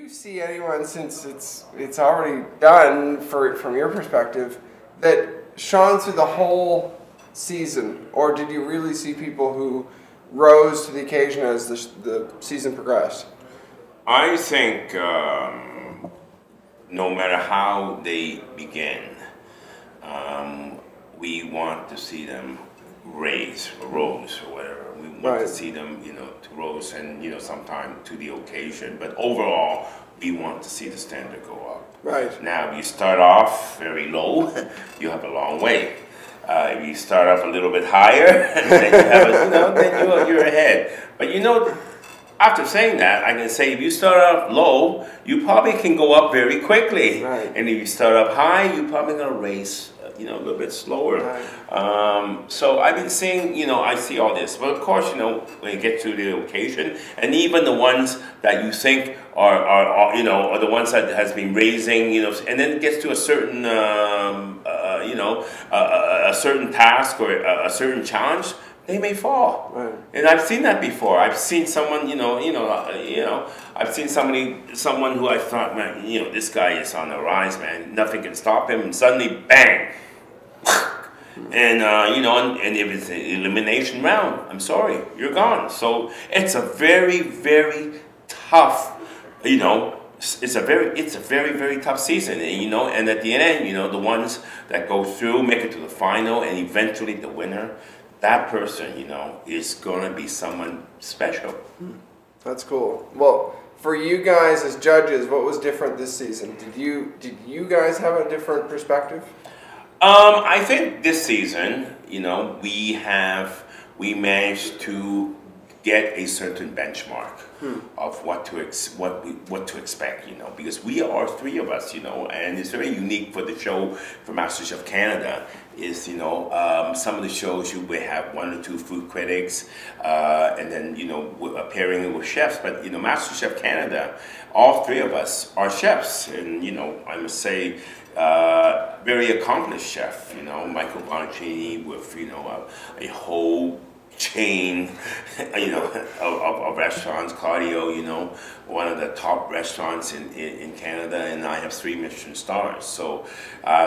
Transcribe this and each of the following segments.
you see anyone, since it's already done from your perspective, that shone through the whole season, or did you really see people who rose to the occasion as the season progressed? I think no matter how they begin, we want to see them rose or whatever. We want to see them, to rose and, sometime to the occasion. But overall, we want to see the standard go up. Right. Now, if you start off very low, you have a long way. If you start off a little bit higher, then you have then you're ahead. But after saying that, I can say if you start off low, you probably can go up very quickly. Right. And if you start up high, you're probably going to race, a little bit slower. Right. So I've been seeing, I see all this. But of course, when you get to the occasion, and even the ones that you think are the ones that has been raising, and then it gets to a certain, a certain task or a certain challenge, they may fall. Right. And I've seen that before. I've seen someone, I've seen someone who I thought, man, this guy is on the rise, man. Nothing can stop him. And suddenly, bang! And, and if it's an elimination round, I'm sorry, you're gone. So it's a very, very tough, it's a very, very tough season. And, and at the end, the ones that go through, make it to the final, and eventually the winner, that person, is going to be someone special. That's cool. Well, for you guys as judges, what was different this season? Did you guys have a different perspective? I think this season, we managed to get a certain benchmark of what to expect, because we are three of us, and it's very unique for the show for MasterChef Canada. Is some of the shows you will have one or two food critics, and then pairing it with chefs. But MasterChef Canada, all three of us are chefs, and I must say, very accomplished chef. Michael Bonaccini with a whole chain, of restaurants. Claudio, one of the top restaurants in Canada, and I have 3 Michelin stars. So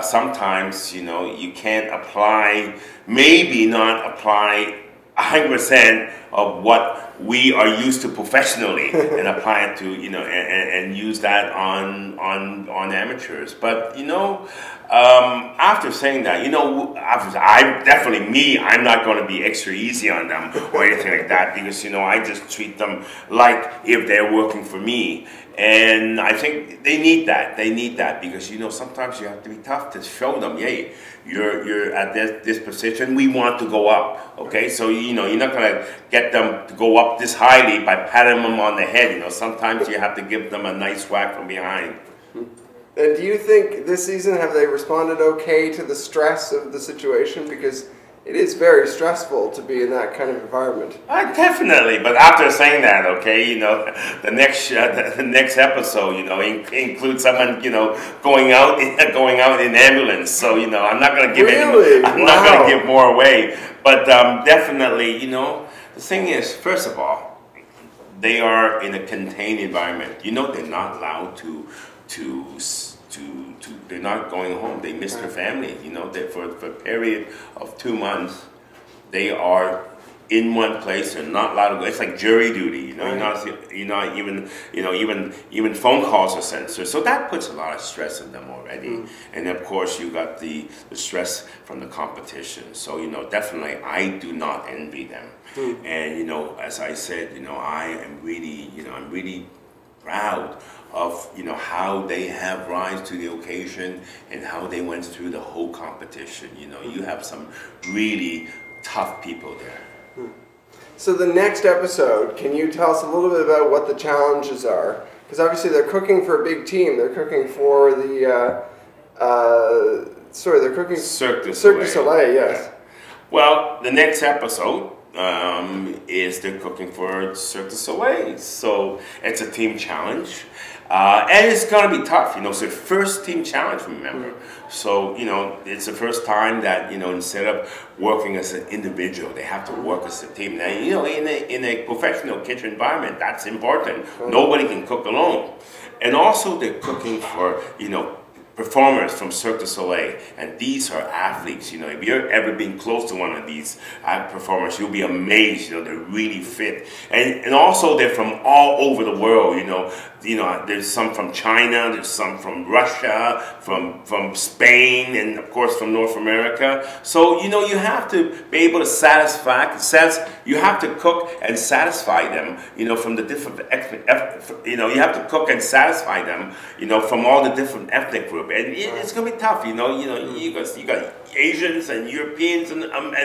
sometimes, you can't apply, maybe not apply 100% of what we are used to professionally and apply it to, and use that on amateurs. But, after saying that, I'm not going to be extra easy on them or anything like that, because, I just treat them like if they're working for me. And I think they need that. They need that because, sometimes you have to be tough to show them, hey, you're at this position, we want to go up, okay? So, you're not going to get them to go up this highly by patting them on the head, Sometimes you have to give them a nice whack from behind. And do you think this season, have they responded okay to the stress of the situation? Because it is very stressful to be in that kind of environment. Definitely, but after saying that, okay, the next episode, includes someone, going out in ambulance. So, I'm not going to give not going to give more away. But definitely, the thing is, first of all, they are in a contained environment. They're not allowed they're not going home. They miss their family. For a period of 2 months, they are in one place. They're not allowed to go. It's like jury duty. You're not even phone calls are censored. So that puts a lot of stress on them already. And of course, you got the stress from the competition. So definitely, I do not envy them. And as I said, I am really, I'm really proud of how they have rise to the occasion and how they went through the whole competition. You have some really tough people there. So the next episode, can you tell us a little bit about what the challenges are? Because obviously they're cooking for a big team. They're cooking for the they're cooking Cirque du Soleil, yes. Yeah. Well, the next episode is they're cooking for Cirque du Soleil. So it's a team challenge. And it's going to be tough, it's the first team challenge, remember. So, it's the first time that, instead of working as an individual, they have to work as a team. Now, in a professional kitchen environment, that's important. Nobody can cook alone. And also they're cooking for, you know, performers from Cirque du Soleil, and these are athletes. You know, if you've ever been close to one of these performers, you'll be amazed. You know, they're really fit, and also they're from all over the world. You know, there's some from China, there's some from Russia, from Spain, and of course from North America. So you know, you have to be able to you have to cook and satisfy them. You know, from the different you know, you have to cook and satisfy them. You know, from all the different ethnic groups. And it's gonna be tough, you got Asians and Europeans and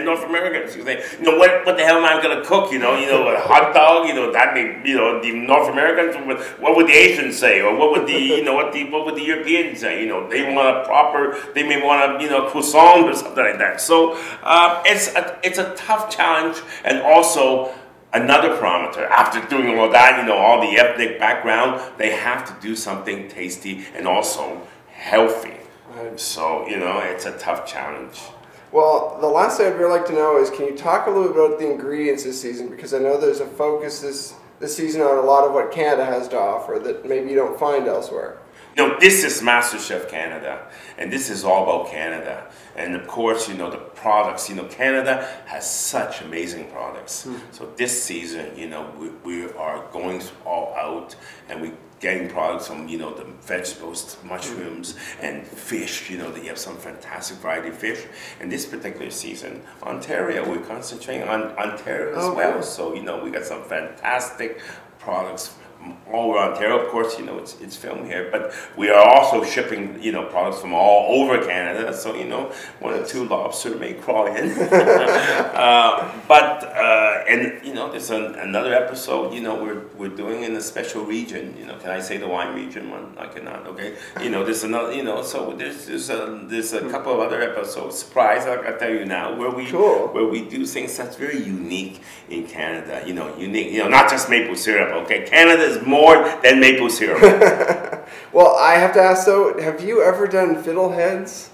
North Americans. You say, you know, what the hell am I gonna cook? You know, a hot dog. You know, that may, you know, the North Americans. What would the Asians say, or what would the, you know, what would the Europeans say? You know, they want a proper. They may want a, you know, croissant or something like that. So it's a tough challenge, and also another parameter. After doing all that, you know, all the ethnic background, they have to do something tasty and also healthy. Right. So, you know, it's a tough challenge. Well, the last thing I'd really like to know is, can you talk a little bit about the ingredients this season? Because I know there's a focus this season on a lot of what Canada has to offer that maybe you don't find elsewhere. You know, this is MasterChef Canada, and this is all about Canada. And of course, you know, the products, you know, Canada has such amazing products. So this season, you know, we are going all out, and we're getting products from, you know, the vegetables, mushrooms, and fish. You know, that you have some fantastic variety of fish. And this particular season, Ontario, we're concentrating on Ontario as well. So, you know, we got some fantastic products all over Ontario. Of course, you know, it's filmed here, but we are also shipping, you know, products from all over Canada. So, you know, one or two lobster may crawl in. And you know, there's another episode, you know, we're doing in a special region. You know, can I say the wine region one? I cannot. Okay. You know, there's another. You know, so there's a couple of other episodes. Surprise! I'll tell you now, where we do things that's very unique in Canada. You know, unique. You know, not just maple syrup. Okay, Canada is more than maple syrup. Well, I have to ask though, have you ever done fiddleheads?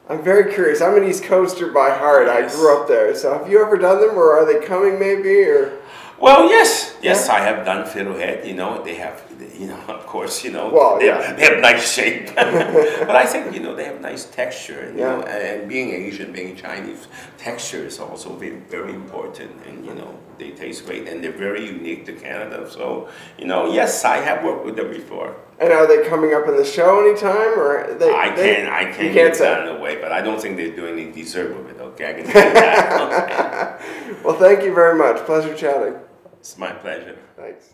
I'm very curious. I'm an East Coaster by heart. Yes. I grew up there. So have you ever done them, or are they coming maybe? Or well, yes, I have done fiddlehead. You know, they have, you know, of course, you know, well, they have nice shape, but I think, you know, they have nice texture. And, you know, and being Asian, being Chinese, texture is also very, very important. And you know, they taste great, and they're very unique to Canada. So, you know, yes, I have worked with them before. And are they coming up in the show anytime, or I can't get that in the way, but I don't think they're doing any dessert with it. Okay, I can tell you that. Okay. Well, thank you very much. Pleasure chatting. It's my pleasure. Thanks.